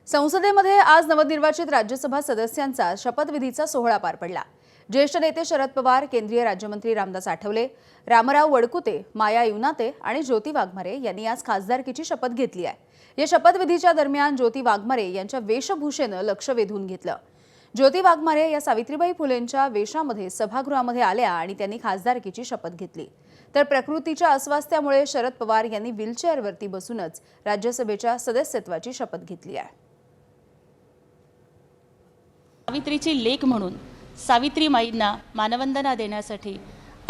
संसदेमध्ये आज नवनिर्वाचित राज्यसभा सदस्यांचा शपथविधीचा सोहळा पार पडला। ज्येष्ठ नेते शरद पवार, केंद्रीय राज्यमंत्री रामदास आठवले, रामराव वडकुते, माया युनाते आणि ज्योती वाघमारे यांनी आज खासदारकीची शपथ घेतली आहे। या शपथविधीच्या दरम्यान ज्योती वाघमारे यांच्या वेशभूषेने लक्ष वेधून घेतलं। ज्योती वाघमारे या सावित्रीबाई फुलेंच्या वेशामध्ये सभागृहामध्ये आल्या आणि त्यांनी खासदारकीची शपथ घेतली। तर प्रकृतीच्या अस्वास्थ्यामुळे शरद पवार यांनी व्हीलचेअरवरती बसूनच राज्यसभेच्या सदस्यत्वाची शपथ घेतली आहे। सावित्रीची लेक म्हणून सावित्रीमाईंना मानवंदना देण्यासाठी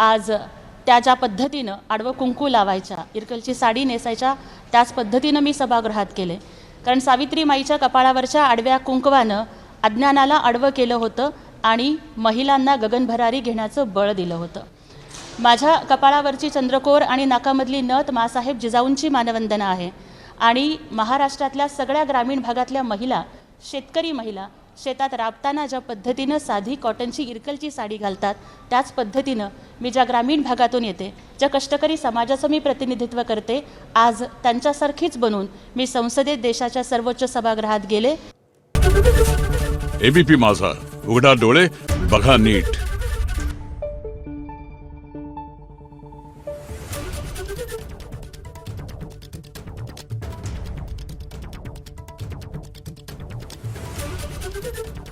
आज त्या ज्या पद्धतीनं आडवं कुंकू लावायच्या, इरकलची साडी नेसायच्या, त्याच पद्धतीनं मी सभागृहात केले। कारण सावित्रीमाईच्या कपाळावरच्या आडव्या कुंकवानं अज्ञानाला आडवं केलं होतं आणि महिलांना गगनभरारी घेण्याचं बळ दिलं होतं। माझ्या कपाळावरची चंद्रकोर आणि नाकामधली नथ मासाहेब जिजाऊंची मानवंदना आहे आणि महाराष्ट्रातल्या सगळ्या ग्रामीण भागातल्या महिला, शेतकरी महिला शेतात राबताना ज्या पद्धतीनं साधी कॉटनची इरकलची साडी घालतात, त्याच पद्धतीनं मी ज्या ग्रामीण भागातून येते, ज्या कष्टकरी समाजाचं मी प्रतिनिधित्व करते, आज त्यांच्यासारखीच बनून मी संसदेत देशाच्या सर्वोच्च सभागृहात गेले। एबीपी माझा, उघडा डोळे बघा नीट। Thank you.